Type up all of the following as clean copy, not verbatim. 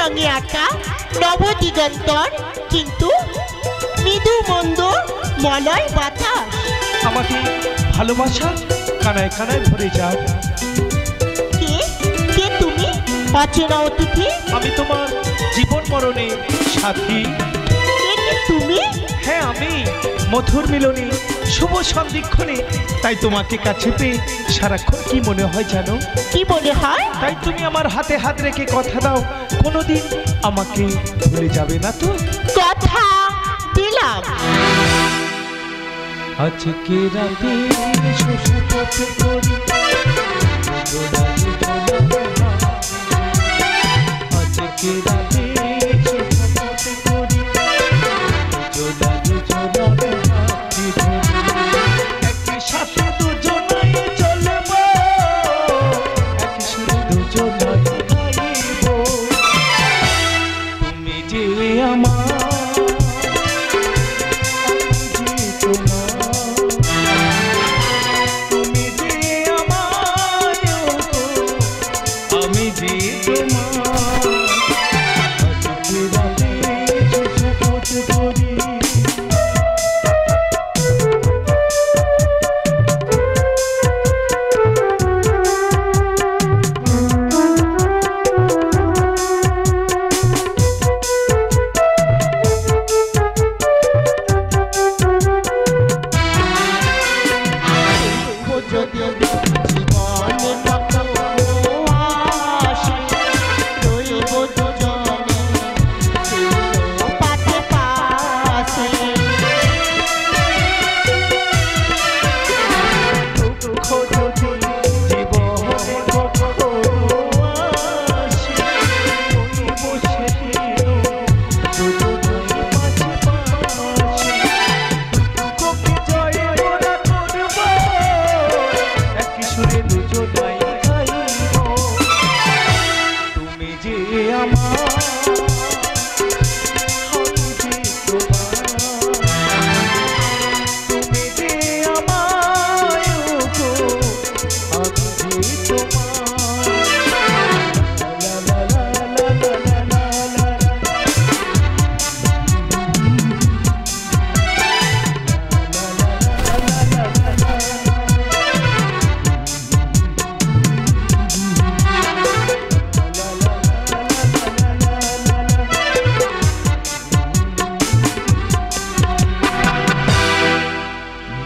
রঙে আঁকা নবদিগন্তর, কিন্তু মৃদু মন্দ মলয় বাতাস আমাকে ভালোবাসা কানায় কানায় ভরে যাক। কে কে তুমি অচেনা অতিথি? আমি তোমার জীবন মরণে সাথী। তুমি? হ্যাঁ আমি, মধুর মিলনে শুভ সন্ধিক্ষণে। তাই তোমাকে কাছে পেয়ে সারাক্ষণ কি মনে হয় জানো? কি মনে হয়? তাই তুমি আমার হাতে হাত রেখে কথা দাও কোনোদিন আমাকে ভুলে যাবে না তো? কথা দিলাম। আজকে রাতে শোষাপথ করি, আজকে রাতে শোষাপথ করি, একই সাথে দুজনাই চলব, একই সাথে দুজনাই খাইব। তুমি যে আমার,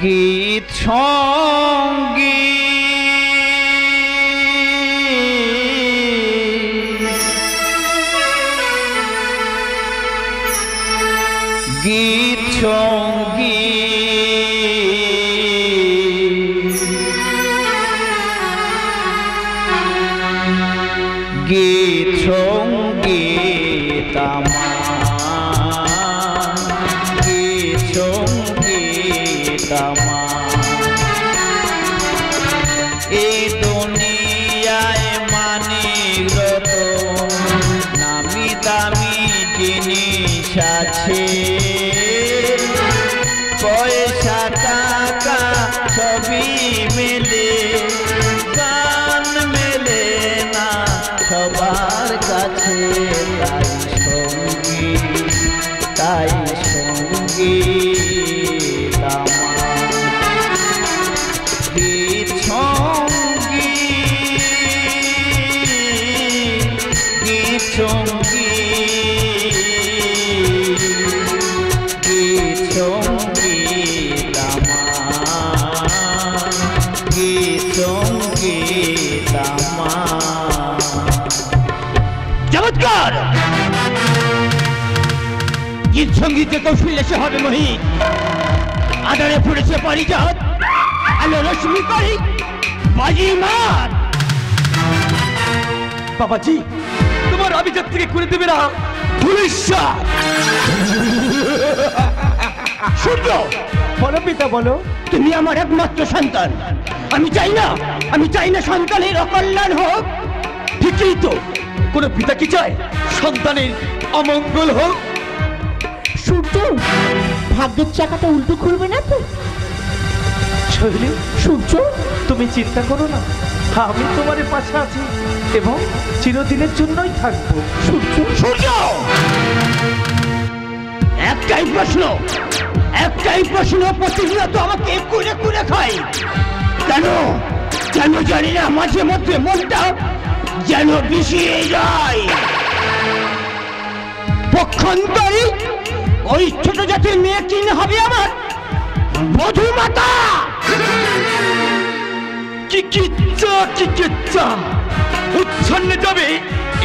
গীত সঙ্গী গীত সঙ্গী গীত সঙ্গীত এই দুনিয়ায় মানিক রতন নামি দামি জিনিস আছে, পয়সা টাকা সবই মেলে, গান মেলে না সবার কাছে। তাই সঙ্গী গীত সঙ্গী গীত সঙ্গী গীত সঙ্গীত গীত সঙ্গীত চমৎকার! গীত সঙ্গীতে কৌশলে সে হবে মোহিত, আদরে পড়েছে পারিজাত, আলো রশ্মি করি বাজি মার। বাবাজি তোমার অভিযোগ থেকে করে দেবে না পুলিশ। শুনছো? বলো পিতা বলো। তুমি আমার একমাত্র সন্তান, আমি চাই না সন্তানের অকল্যাণ হোক। ঠিকই তো, কোন পিতা কি চায় সন্তানের অমঙ্গল হোক? সূর্য, ভাগ্যের চাকাটা উল্টো ঘুরবে না তো? সূর্য তুমি চিন্তা করো না, আমি তোমার পাশে আছি এবং চিরদিনের জন্যই থাকবো। সূর্য সূর্য, একটাই প্রশ্ন প্রতিনিয়ত আমাকে কুড়ে কুড়ে খাই। কেন কেন জানি না, মাঝে মধ্যে মনটা যেন বিষিয়ে যায়। পক্ষান্তরী ওই ছোট জাতির মেয়ে কি না হবে আমার বধূমাতা? কি কিচ্ছা উচ্ছন্নে যাবে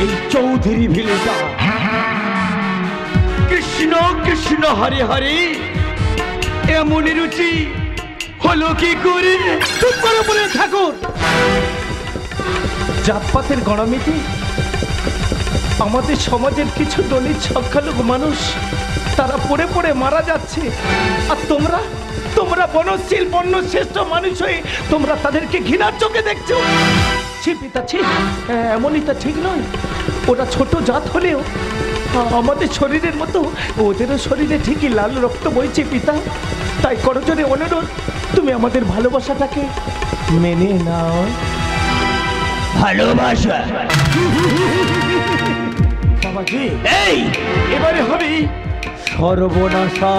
এই চৌধুরী ভিলেটা। কৃষ্ণ কৃষ্ণ হরে হরে, এমনই রুচি হলো কি করে? চুপ করে বলে ঠাকুর। জাতপাতের গণমিতি আমাদের সমাজের কিছু দলিত সংখ্যালঘু মানুষ তারা পড়ে পড়ে মারা যাচ্ছে, আর তোমরা বনশীল বর্ণশ্রেষ্ঠ মানুষ হয়ে তোমরা তাদেরকে ঘৃণার চোখে দেখছো। ছি পিতা, ছি, এমনই তা ঠিক নয়। ওরা ছোট জাত হলেও আমাদের শরীরের মতো ওদেরও শরীরে ঠিকই লাল রক্ত বইছে পিতা। তাই করজোরে অনুরোধ, তুমি আমাদের ভালোবাসাটাকে মেনে নাও। ভালোবাসা বাবাজি, এই এবারে হবে সর্বনাশা।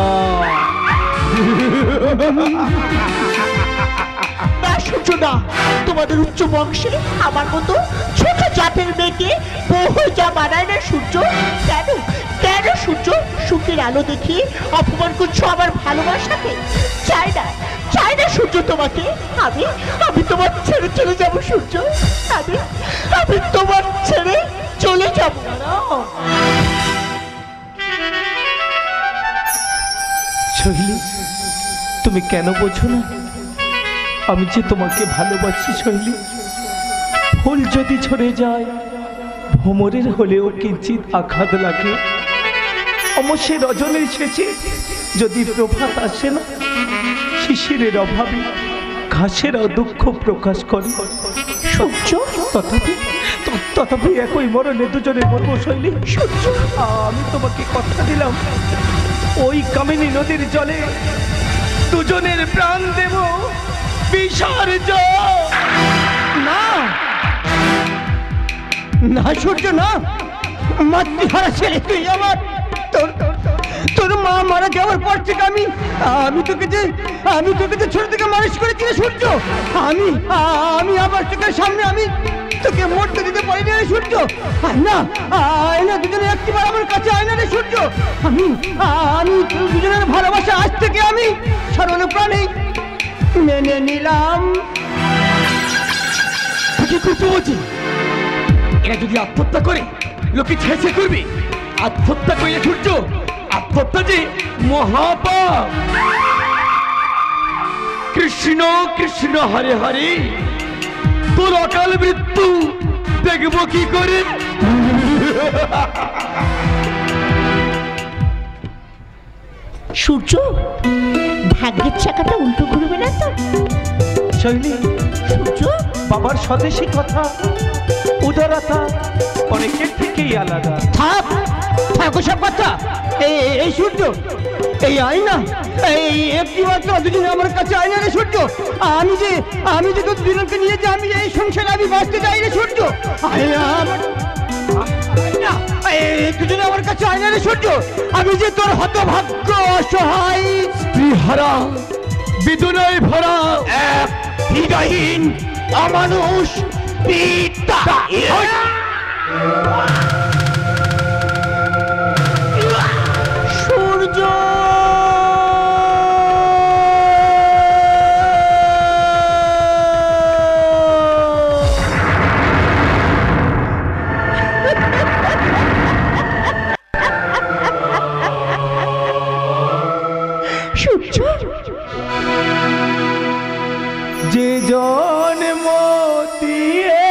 না সূর্য না, তোমাদের উচ্চ বংশে আমার মতো ছোট জাতের মেয়েকে বহু যা বানায় না সূর্য। কেন কেন সূর্য সুখের আলো দেখিয়ে অপমান করছো আমার ভালোবাসাকে? চাই না সূর্য তোমাকে। আমি তোমার ছেড়ে চলে যাব সূর্য। আমি তোমার ছেড়ে চলে যাব না। শৈলী, তুমি কেন বোঝো না আমি যে তোমাকে ভালোবাসি শৈলী। ফুল যদি ঝরে যায়, ভ্রমরের হলেও কিঞ্চিত আঘাত লাগে। অমসে রজনীর শেষে যদি প্রভাত আসে না, শিশিরের অভাবে ঘাসেরাও দুঃখ প্রকাশ করে। সূর্য তথাপি একই মরণে দুজনে মরবো শৈলী। সূর্য, আমি তোমাকে কথা দিলাম, ওই কামিনী নদীর জলে দুজনের প্রাণ দেব বিসর্জন। না না সূর্য না, মাতৃহারা ছেলে তুই আমার। তোর মা মারা যাওয়ার পর থেকে আমি তোকে যে ছোট থেকে মানুষ করেছি রে সূর্য। আমি আবার চোখের সামনে আমি তোকে মরতে দিতে পারি না রে সূর্য। আয়না দুজনে একটিবার আমার কাছে আয়না রে সূর্য। আমি দুজনের ভালোবাসা আজ থেকে আমি সরল প্রাণে মেনে নিলাম। কি করতে বলছি? এরা যদি আত্মহত্যা করে লোকে ছেঁচে করবে। আত্মহত্যা করলে সূর্য, আত্মহত্যা যে মহাপাপ। কৃষ্ণ কৃষ্ণ হরে হরে, তোর অকাল মৃত্যু দেখবো কি করে? সূর্য, ভাগ্যের চাকাটা উল্টো ঘুরবে না তো? শৈলী, সূর্য, বাবার স্বদেশী কথা, উদারতা অনেকের থেকেই আলাদা। থাক ওসব কথা। এই সূর্য, এই আয়না, এই একটি মাত্র দুজনে আমার কাছে আয়না রে সূর্য। আমি যে তোর দুজনকে নিয়ে যে আমি এই সংসারে আমি বাঁচতে চাই রে সূর্য। দুজনে আমার কাছে আয়না রে সূর্য। আমি যে তোর হতভাগ্য অসহায় স্ত্রীহারা বিদুনয় ভরা এক হৃদয়হীন অমানুষ পিতা। সূর্য, সূর্য, যে জন্ম দিয়ে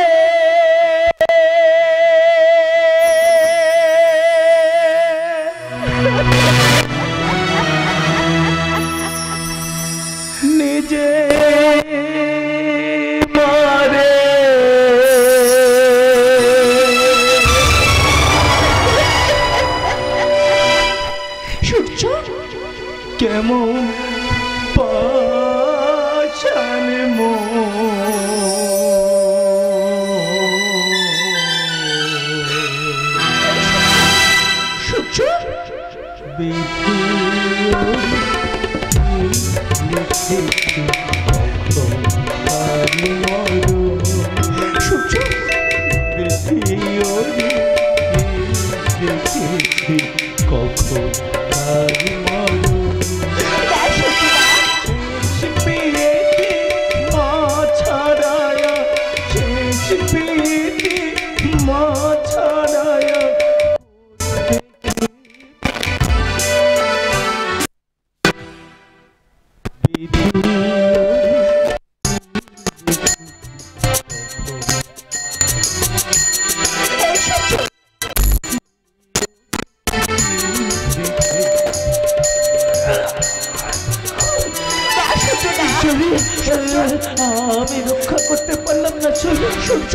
শৈলী, সূর্য,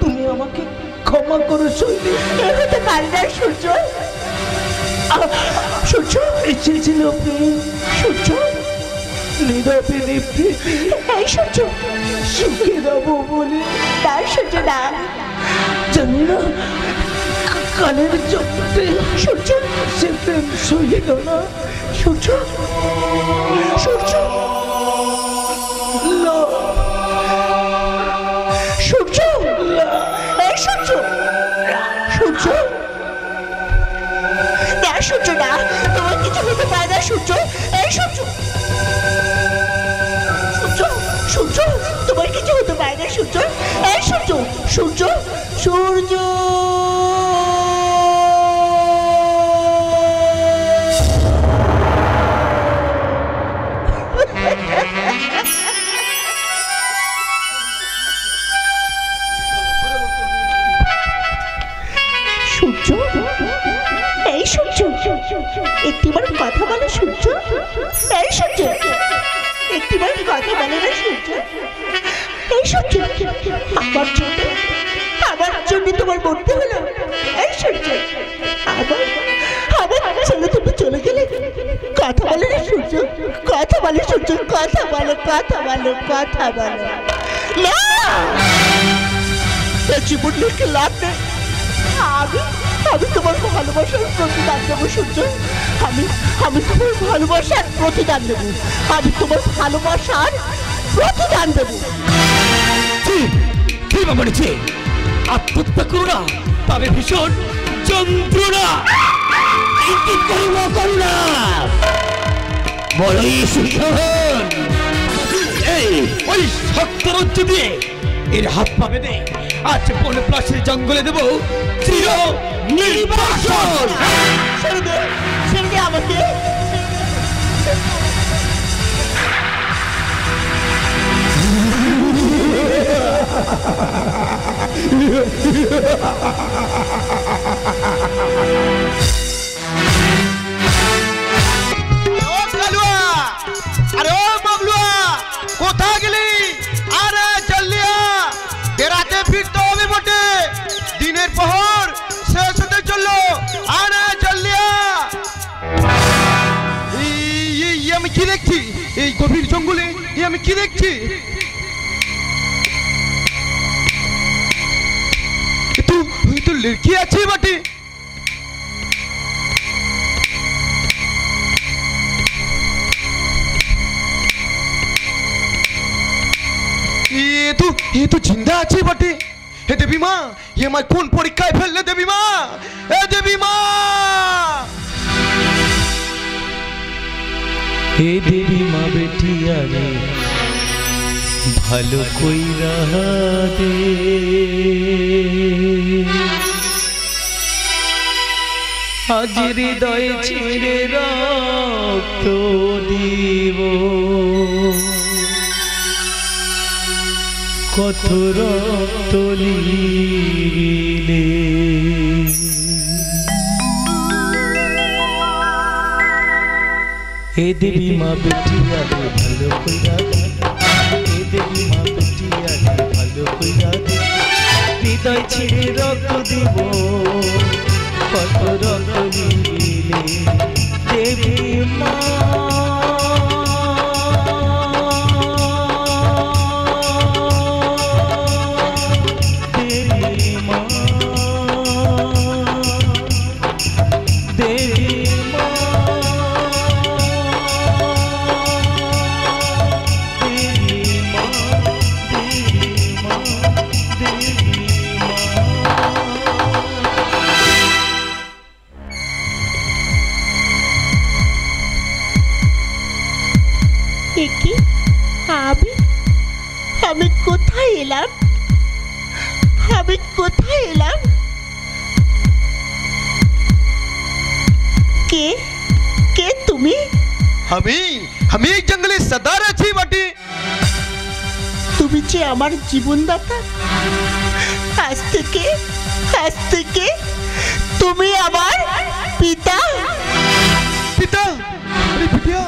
তুমি আমাকে ক্ষমা করো শৈলী। এ হতে পারে না সূর্য। সূর্য, এসেছিল প্রেম, সূর্য, নীরবে নিভৃতে এই সূর্য, সুখে রব বলে। না সূর্য না। জানি না কালের চক্রে সূর্য, সে প্রেম সহিল না। সূর্য, সূর্য, না, সূর্য, এই সূর্য, সূর্য, না সূর্য না, তোমার কিছু হতে পারে না সূর্য। এই সূর্য, সূর্য, সূর্য, তোমার কিছু হতে পারে না সূর্য। এই সূর্য, সূর্য, সূর্য। সূর্য, এই সূর্য, একটিবার কথা বলো সূর্য। এই সূর্য, একটিবার কথা বলো না সূর্য। এই সূর্য, আমার জন্য তোমার মরতে হলো। এই সূর্য, আমার ছেলে তুমি চলে গেলে। কথা বলে না সূর্য, কথা বলে সূর্য, কথা বলো, কথা বলো, কথা বলো। না, এ জীবন লিখে লাভ নেই। আমি তোমার ভালোবাসার প্রতিদান দেবো সূর্য। আমি তোমার ভালোবাসার প্রতিদান দেবো। আমি তোমার ভালোবাসার প্রতিদান দেবো। কি বলেছে? আত্মহত্যা করো না, তবে ভীষণ যন্ত্রণা। কি করবো করুণা বলো সুশোভন। এই ওই শক্ত রজ্জু দিয়ে এর হাত পা বেঁধে আজ বন প্রাচীর জঙ্গলে দেবো চির নির্বাসন। ছেড়ে দে, ছেড়ে দে আমাকে। কোথায় গেলি? আরে জলদিয়া, বেড়াতে ফিরতে হবে বটে। দিনের প্রহর শেষ হতে চললো। আরে জলদিয়া। আমি কি দেখছি এই গভীর জঙ্গলে? আমি কি দেখছি? তো লড়কি আছে বটে। ये तो जिंदा আছে বটে। হে দেবী মা, ये আমার কোন পরীক্ষায় ফেললে দেবী মা? এ দেবী মা, হে দেবী মা বেটিয়া রে, ভালো কইরা দে। আজ হৃদয় ছিঁড়ে রক্ত দিব, কত রক্ত লিলে। হে দেবী মা বেটিয়া রে, ভালো কইরা দে। হে দেবী মা বেটিয়া রে, ভালো কইরা দে। হৃদয় ছিঁড়ে রক্ত দিব, কত রক্ত লিলে। দেবী মা, আমি কোথায় এলাম? আমি কোথায় এলাম? কে কে তুমি? আমি এই জঙ্গলে সদার আছি বটে। তুমি যে আমার জীবনদাতা। আজ থেকে তুমি আমার পিতা। পিতা? আরে বিটিয়া,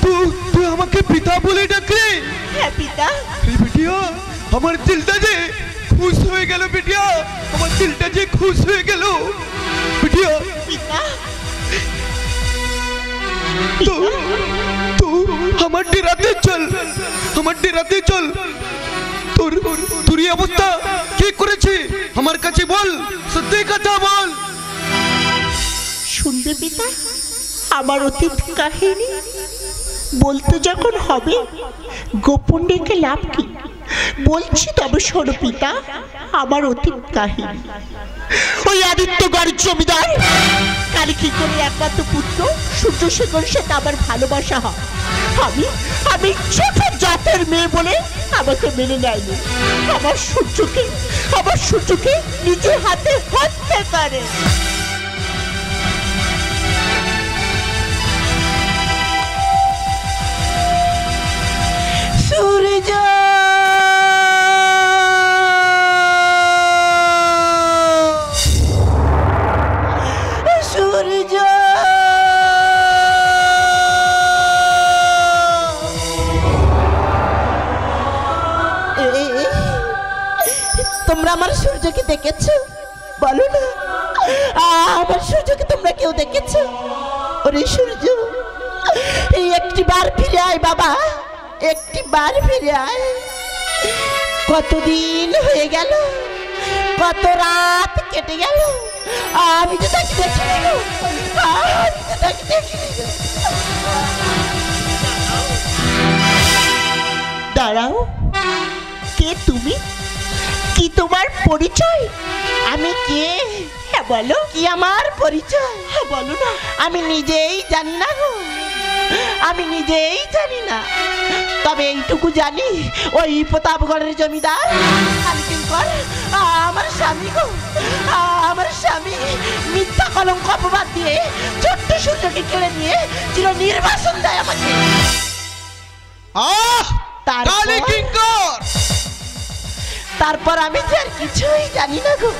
তুই আমাকে পিতা বলে ডাকলি? হ্যাঁ পিতা। আরে বিটিয়া, আমার দিলটা যে খুশ হয়ে গেল বিটিয়া, আমার দিলটা যে খুশ হয়ে গেল বিটিয়া। পিতা তো তো আমার ডেরাতে চল, আমার ডেরাতে চল। তোর তোর এই অবস্থা কি করেছে আমার কাছে বল, সত্যি কথা বল। শুনবে পিতা, আমার অতীত কাহিনী বলতে যখন হবে গোপন রেখে লাভ কি? বলছি তবে শোনো পিতা, আমার অতীত কাহিনী। ওই আদিত্যগড় জমিদার কালিকি করে একমাত্র পুত্র সূর্যশেখর সাথে আমার ভালোবাসা হয়। আমি ছোট জাতের মেয়ে বলে আমাকে মেনে নেয়নি। আমার সূর্যকে নিজের হাতে হত্যা করে। সূর্য সূর্য তোমরা আমার সূর্যকে দেখেছো? বলো না, আমার সূর্যকে তোমরা কেউ দেখেছো? ওরে সূর্য, এই একটি বার ফিরে আয় বাবা, একটি বার ফিরে আয়। কতদিন হয়ে গেল, কত রাত কেটে গেল, আমি তো তাকে দেখিনি গো, আমি তো তাকে দেখিনি গো। দাঁড়াও, কে তুমি? কি তোমার পরিচয়? আমি কে? হ্যাঁ বলো, কি আমার পরিচয়? হ্যাঁ বলো না। আমি নিজেই জানি না গো, আমি নিজেই জানি না। তবে এইটুকু জানি, ওই প্রতাপগড়ের জমিদার কালিকিঙ্কর আমার স্বামী গো, আমার স্বামী মিথ্যা কলঙ্ক অপবাদ দিয়ে ছোট্ট সূর্যকে কেড়ে নিয়ে চির নির্বাসন দেয় আমাকে। তারপর আমি যে আর কিছুই জানি না গো,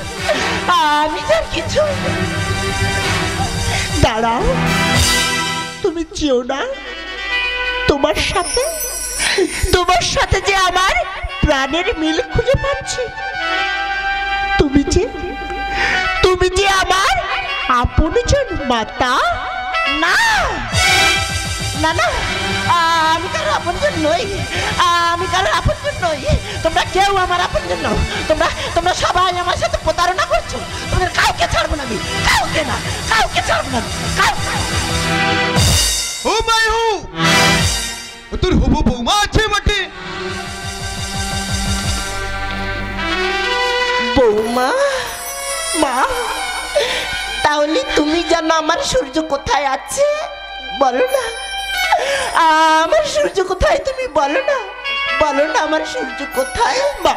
আমি যে আর কিছু। দাঁড়াও, তুমি চেও না, তোমার সাথে যে আমার প্রাণের মিল খুঁজে পাচ্ছি। তুমি যে আমার আপনজন মাতা। না না না, আমি কারো আপনজন নই, আমি কারো আপনজন নই। তোমরা কেউ আমার আপনজন নও। তোমরা সবাই আমার সাথে প্রতারণা করছো। তোমাদের কাউকে ছাড়বো না আমি, কাউকে না, কাউকে ছাড়বো না, কাউকে। ও মাই হু, তোর হবু বৌমা আছে বটে। বৌমা? মা, তাহলে তুমি জানো আমার সূর্য কোথায় আছে? বলো না, আমার সূর্য কোথায়? তুমি বলো না, বলো না আমার সূর্য কোথায়? মা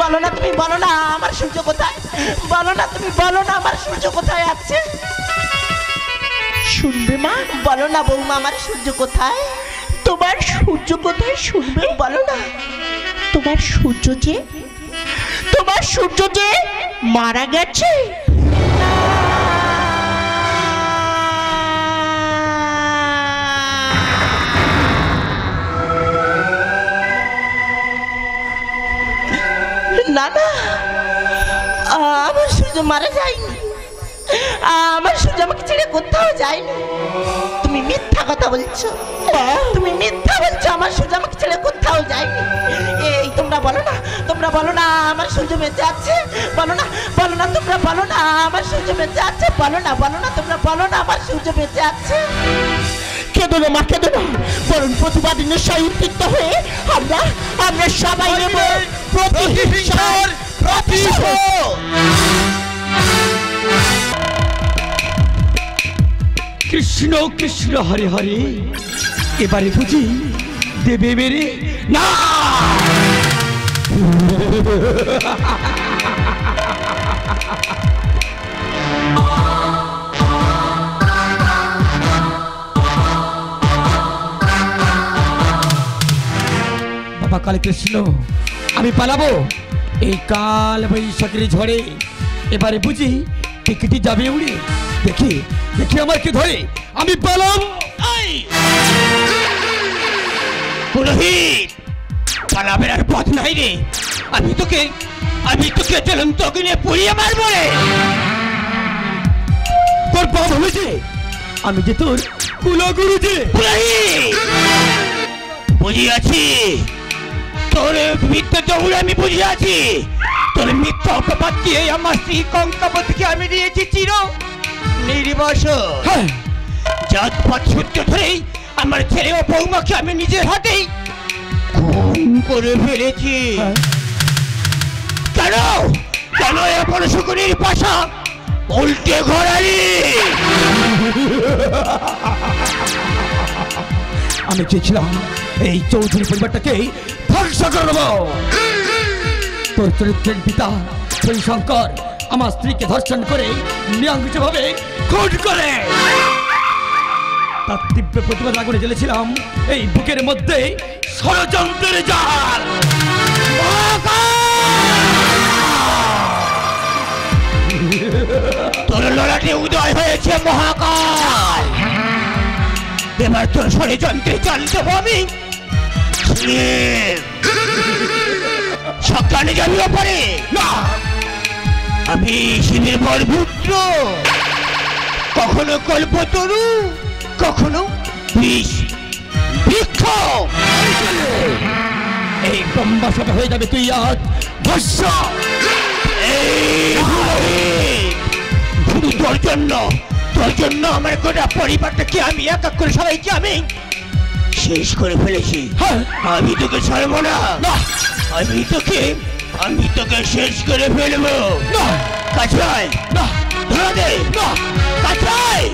বলো না, তুমি বলো না আমার সূর্য কোথায়? বলো না, তুমি বলো না আমার সূর্য কোথায় আছে? শুনবে মা? বলো না বৌমা, আমার সূর্য কোথায়? তোমার সূর্য কোথায় শুনবে? বলো না। তোমার সূর্য যে মারা গেছে। না না, আমার সূর্য মারা যায়নি, আমার সূর্য আমাকে ছেড়ে কোথাও যায়নি। তুমি মিথ্যা কথা বলছো, তুমি মিথ্যা বলছো। আমার সূর্য আমাকে ছেড়ে কোথাও যায়নি। এই তোমরা বলো না, তোমরা বলো না আমার সূর্য বেঁচে আছে। বলো না, বলো না, তোমরা বলো না আমার সূর্য বেঁচে আছে। বলো না, বলো না, তোমরা বলো না আমার সূর্য বেঁচে আছে। কেঁদো না মা, কেঁদো না, বরং প্রতিবাদিনের সহিত হয়ে আমরা সবাই নেব প্রতিহিংসার প্রতিশোধ। কৃষ্ণ কৃষ্ণ হরে হরে, এবারে বুঝি দেবে মেরে না। বাবা কাল কৃষ্ণ, আমি পালাবো এই কাল বৈশাখীর ঝড়ে। এবারে বুঝি টিকিটি যাবে উড়ে। দেখি দেখি আমার কি ধরে, আমি পালাম। পুরোহিত, পালাবের আর পথ নাই রে। আমি তোকে জ্বলন্ত অগ্নিতে পুড়িয়ে মারবো রে। তোর পা ভেবেছে আমি যে তোর কুলগুরুজি? বুঝিয়াছি তোর মিথ্যা জমুরে, আমি বুঝিয়াছি তোর মিথ্যা অপবাদ দিয়ে আমার স্ত্রী কঙ্কাবতীকে আমি দিয়েছি চির নির্বাস। জাতপাত সূত্র ধরেই আমার ছেলে ও বৌমাকে আমি নিজের হাতেই খুন করে ফেলেছি। কেন কেন এমন শকুনির পাশা উল্টে ঘোরালি? আমি চেয়েছিলাম এই চৌধুরী পরিবারটাকে ধ্বংস করে দেব। তোর চরিত্রের পিতা হরিশঙ্কর আমার স্ত্রীকে ধর্ষণ করে নিরঙ্কুশভাবে খুন করে। তার তীব্র প্রতিবাদ না করে জ্বলেছিলাম এই বুকের মধ্যে ষড়যন্ত্রের জাল। তোর লড়াটে উদয় হয়েছে মহাকাল। এবার তোর ষড়যন্ত্রে জাল দেব আমি। সকালে জানিয়ে পড়ে না, আমি শিবের বরপুত্র, কখনো কল্পতরু, কখনো বিষ বৃক্ষ। এই ব্রহ্মাসটা হয়ে যাবে তুই আজ ভস্য। শুধু তোর জন্য আমার গোটা পরিবারটাকে আমি এক এক করে সবাইকে আমি শেষ করে ফেলেছি। আমি তোকে ছাড়বো না, আমি তোকে শেষ করে ফেলবো। কাছে আয়, ধরা দে, কাছে আয়।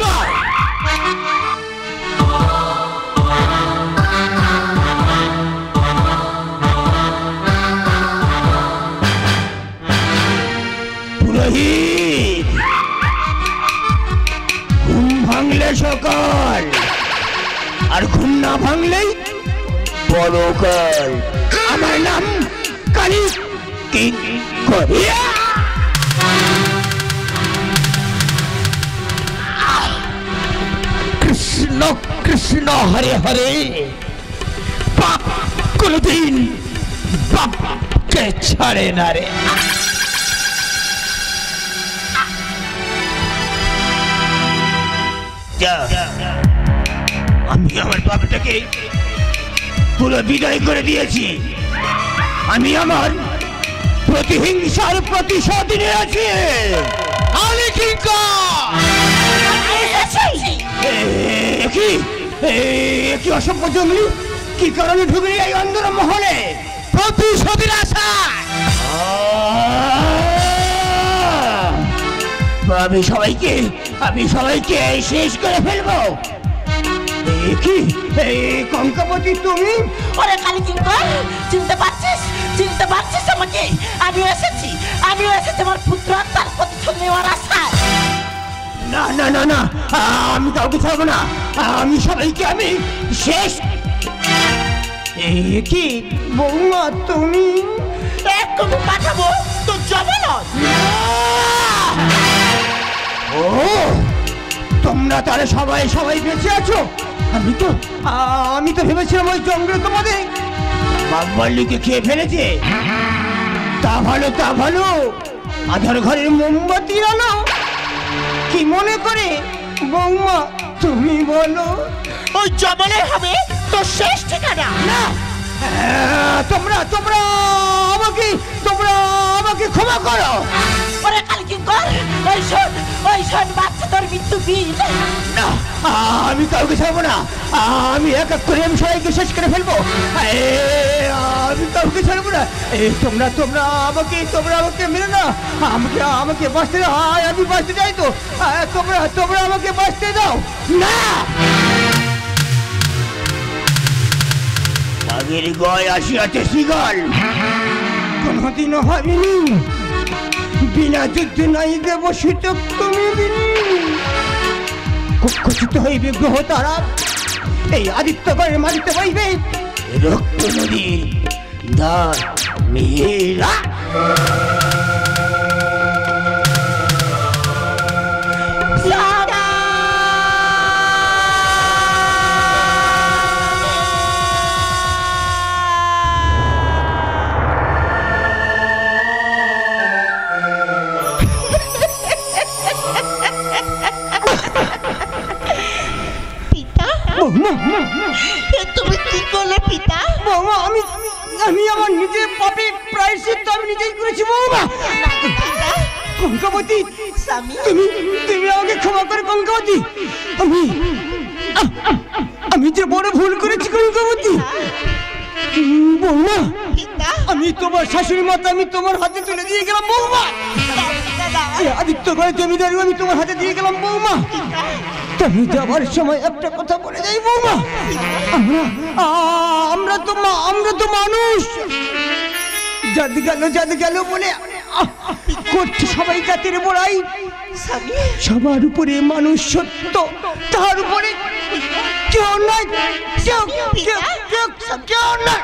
পুরোহিত, ঘুম ভাঙলে সকাল, আর ঘুম না ভাঙলেই পরকাল। আমার নাম কালী কৃষ্ণ কৃষ্ণ হরে হরে। পাপ কোনদিন বাপকে ছাড়ে না রে। আমি আমার বাপটাকে পুরো বিদায় করে দিয়েছি। আমি আমার প্রতিহিংসার প্রতিশোধ নিয়েছি। কি অসভ্য জঙ্গলি, কি কারণে ঢুকলি এই অন্ধর মহলে? প্রতিশোধের আশা। আমি সবাইকে শেষ করে ফেলবো। কি কঙ্কাবতী তুমি? ওরে কালী কিঙ্কর, চিনতে পারছিস আমাকে? আমিও এসেছি আমার পুত্র তার প্রতিশোধ নেওয়ার আশায়। না না না না, আমি কাউকে ছাড়বো না। আমি সবাইকে আমি শেষ। কি বৌমা তুমি? এক্ষুনি পাঠাবো তো জমানত। ও, তোমরা তাহলে সবাই বেঁচে আছো? আমি তো ভেবেছিলাম ওই জঙ্গলে তোমাদের বাঘবাল্লিকে খেয়ে ফেলেছে। তা ভালো, আধার ঘরের মোমবাতি আলো। কি মনে করে বৌমা তুমি বলো? ওই জমানে হবে তো শেষ ঠিকানা। না, তোমরা আমাকে ক্ষমা করো। ওরে কালী কিঙ্কর, ওই শোন বাচ্চা তোর মৃত্যু বিল। না, আমি কাউকে ছাড়বো না। আমি এক এক করে আমি সবাইকে শেষ করে ফেলবো। আমি কাউকে ছাড়বো না। তোমরা আমাকে মেরে না, আমাকে বাঁচতে দাও। আমি বাঁচতে চাই তো। তোমরা আমাকে বাঁচতে দাও না। আগের গয় আসিয়াছে শিগাল, কোনদিনও ভাবিনি বিনা যুদ্ধে নাই দেব সুযোগ তুমি দিনি। কুক্ষিত হইবে গ্রহ তারা, এই আদিত্যগণের মারিতে পাইবে রক্ত নদীর দ্বার মেয়েরা। এ তুমি কি করলে পিতা? বৌমা আমি আমার নিজের পাপে প্রায়শ্চিত্ত আমি নিজেই করেছি বৌমা। না গো পিতা, কঙ্কাবতী স্বামী তুমি আমাকে ক্ষমা করে কঙ্কাবতী। আমি যে বড় ভুল করেছি কঙ্কাবতী। বৌমা পিতা, আমি তোমার শাশুড়ি মাতা আমি তোমার হাতে তুলে দিয়ে গেলাম বৌমা। এই আদিত্য করে জমিদারি আমি তোমার হাতে দিয়ে গেলাম বৌমা। তুমি যাবার সময় একটা কথা বলে যাই বৌমা, আমরা তো মানুষ। জাত গেল বলে করছে সবাই জাতির বড়াই। স্বামী সবার উপরে মানুষ সত্য, তার উপরে কেউ নাই, কেউ নাই।